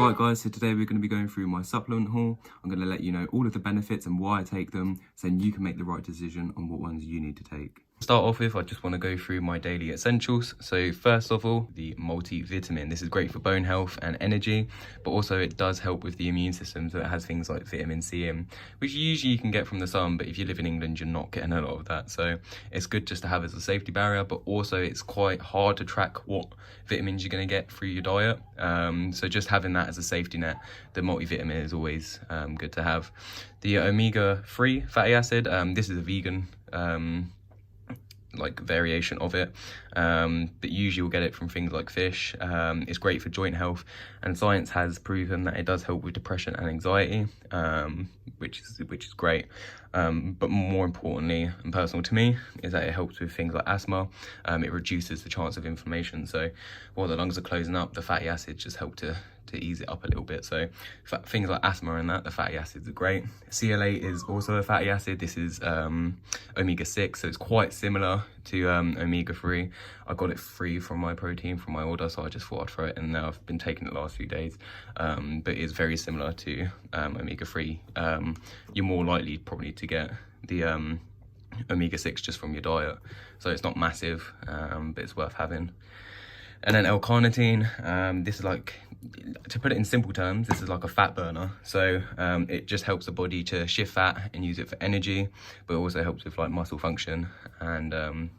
Right guys, so today we're going to be going through my supplement haul. I'm going to let you know all of the benefits and why I take them, so then you can make the right decision on what ones you need to take. To start off with, I just want to go through my daily essentials. So first of all, the multivitamin. This is great for bone health and energy, but also it does help with the immune system. So it has things like vitamin C in, which usually you can get from the sun, but if you live in England, you're not getting a lot of that. So it's good just to have as a safety barrier, but also it's quite hard to track what vitamins you're going to get through your diet. So just having that as a safety net, the multivitamin is always good to have. The omega-3 fatty acid, this is a vegan like variation of it, but usually you'll get it from things like fish. It's great for joint health, and science has proven that it does help with depression and anxiety, which is great. But more importantly and personal to me is that it helps with things like asthma. It reduces the chance of inflammation. So while the lungs are closing up, the fatty acids just help to ease it up a little bit. So things like asthma and that, the fatty acids are great. CLA is also a fatty acid. This is omega-6, so it's quite similar to omega-3. I got it free from my protein from my order, so I just thought I'd throw it in there. I've been taking it the last few days, but it's very similar to omega-3. You're more likely probably to get the omega-6 just from your diet, so it's not massive, but it's worth having. And then L-carnitine, this is like, to put it in simple terms, this is like a fat burner. So it just helps the body to shift fat and use it for energy, but it also helps with like muscle function and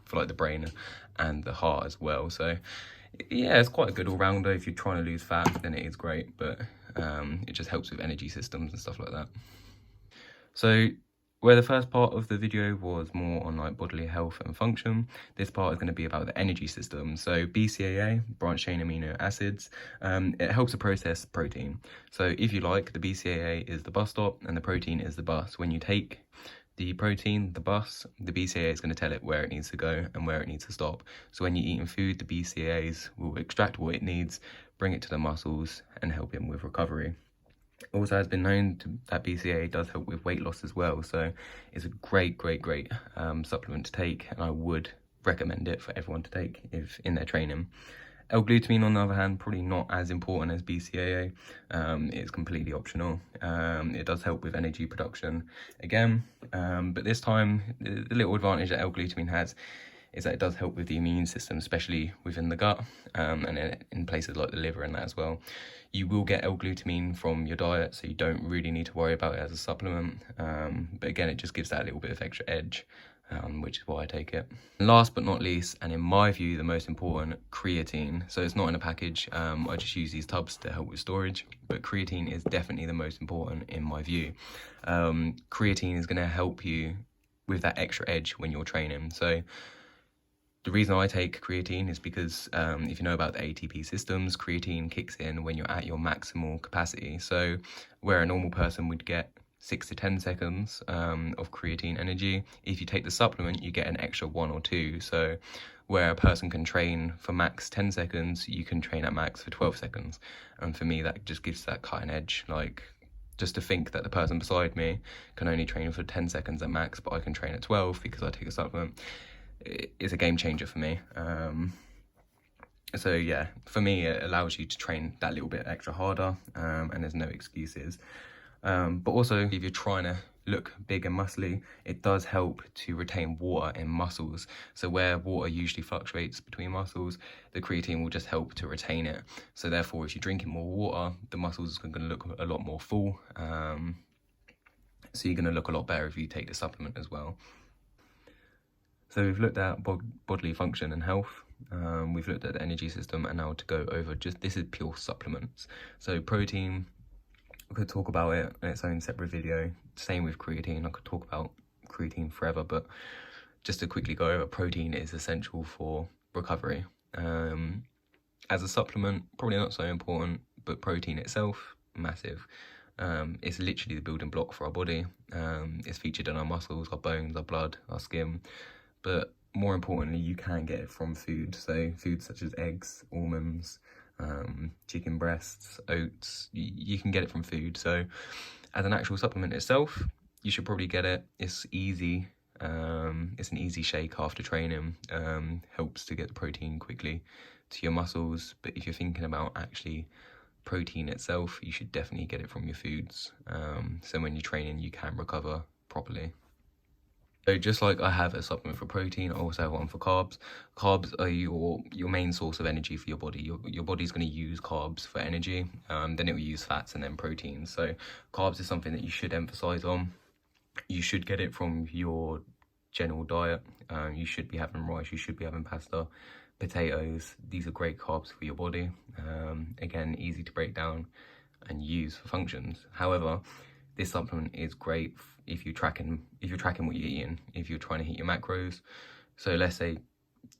for like the brain and the heart as well. So yeah, it's quite a good all-rounder. If you're trying to lose fat, then it is great, but it just helps with energy systems and stuff like that. So where the first part of the video was more on like bodily health and function, this part is going to be about the energy system. So BCAA, branched chain amino acids, it helps to process protein. So if you like, the BCAA is the bus stop and the protein is the bus. When you take the protein, the bus, the BCAA is going to tell it where it needs to go and where it needs to stop. So when you're eating food, the BCAAs will extract what it needs, bring it to the muscles and help him with recovery. Also has been known that BCAA does help with weight loss as well, so it's a great supplement to take, and I would recommend it for everyone to take if in their training. L-glutamine, on the other hand, probably not as important as BCAA. It's completely optional. It does help with energy production again, but this time the little advantage that L-glutamine has is that it does help with the immune system, especially within the gut, and in places like the liver and that as well. You will get L-glutamine from your diet, so you don't really need to worry about it as a supplement. But again, it just gives that little bit of extra edge, which is why I take it. And last but not least, and in my view, the most important, creatine. So it's not in a package. I just use these tubs to help with storage, but creatine is definitely the most important in my view. Creatine is going to help you with that extra edge when you're training. So the reason I take creatine is because if you know about the ATP systems, creatine kicks in when you're at your maximal capacity. So where a normal person would get 6 to 10 seconds of creatine energy, if you take the supplement, you get an extra 1 or 2. So where a person can train for max 10 seconds, you can train at max for 12 seconds. And for me, that just gives that cutting edge. Like, just to think that the person beside me can only train for 10 seconds at max, but I can train at 12 because I take a supplement, is a game changer for me. So yeah, for me, it allows you to train that little bit extra harder, and there's no excuses. But also, if you're trying to look big and muscly, it does help to retain water in muscles. So where water usually fluctuates between muscles, the creatine will just help to retain it. So therefore, if you're drinking more water, the muscles are going to look a lot more full. So you're going to look a lot better if you take the supplement as well. So we've looked at bodily function and health, we've looked at the energy system, and now to go over this is pure supplements. So protein, I could talk about it in its own separate video. Same with creatine, I could talk about creatine forever, but just to quickly go over, protein is essential for recovery. As a supplement, probably not so important, but protein itself, massive. It's literally the building block for our body. It's featured in our muscles, our bones, our blood, our skin. But more importantly, you can get it from food. So foods such as eggs, almonds, chicken breasts, oats, you can get it from food. So as an actual supplement itself, you should probably get it. It's easy. It's an easy shake after training. Helps to get the protein quickly to your muscles. But if you're thinking about actually protein itself, you should definitely get it from your foods. So when you're training, you can recover properly. So just like I have a supplement for protein, I also have one for carbs. Carbs are your main source of energy for your body. Your body's going to use carbs for energy, then it will use fats and then proteins. So carbs is something that you should emphasize on. You should get it from your general diet. You should be having rice, you should be having pasta, potatoes. These are great carbs for your body. Again, easy to break down and use for functions. However, this supplement is great if you're tracking what you're eating, if you're trying to hit your macros. So let's say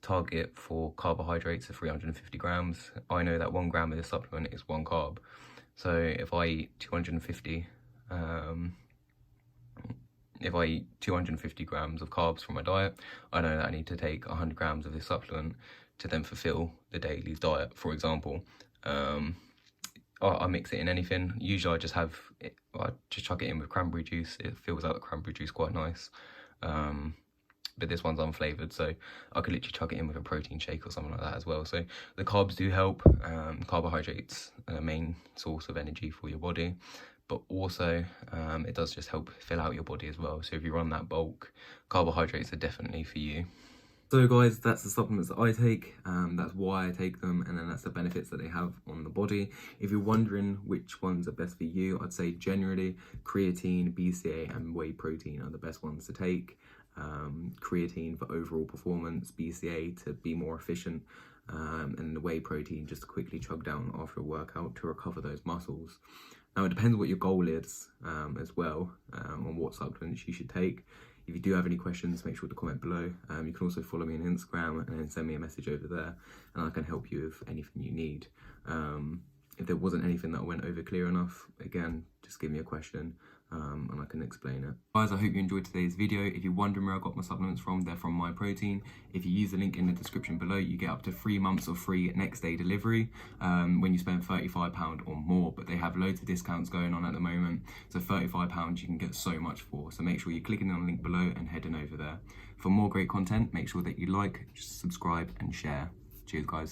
target for carbohydrates of 350 grams. I know that 1 gram of this supplement is 1 carb. So if I eat 250 grams of carbs from my diet, I know that I need to take 100 grams of this supplement to then fulfill the daily's diet, for example. I mix it in anything. Usually I just chuck it in with cranberry juice. It fills out the cranberry juice quite nice. But this one's unflavoured, so I could literally chuck it in with a protein shake or something like that as well. So the carbs do help. Carbohydrates are the main source of energy for your body, but also it does just help fill out your body as well. So if you run that bulk, carbohydrates are definitely for you. So guys, that's the supplements that I take, that's why I take them, and then that's the benefits that they have on the body. If you're wondering which ones are best for you, I'd say generally creatine, BCA and whey protein are the best ones to take. Creatine for overall performance, BCA to be more efficient, and the whey protein just to quickly chug down after a workout to recover those muscles. Now it depends what your goal is as well, on what supplements you should take. If you do have any questions, make sure to comment below. You can also follow me on Instagram and then send me a message over there, and I can help you with anything you need. If there wasn't anything that I went over clear enough, again, just give me a question and I can explain it. Guys, I hope you enjoyed today's video. If you're wondering where I got my supplements from, they're from MyProtein. If you use the link in the description below, you get up to 3 months of free next day delivery when you spend £35 or more, but they have loads of discounts going on at the moment. So £35 you can get so much for. So make sure you're clicking on the link below and heading over there. For more great content, make sure that you like, subscribe and share. Cheers guys.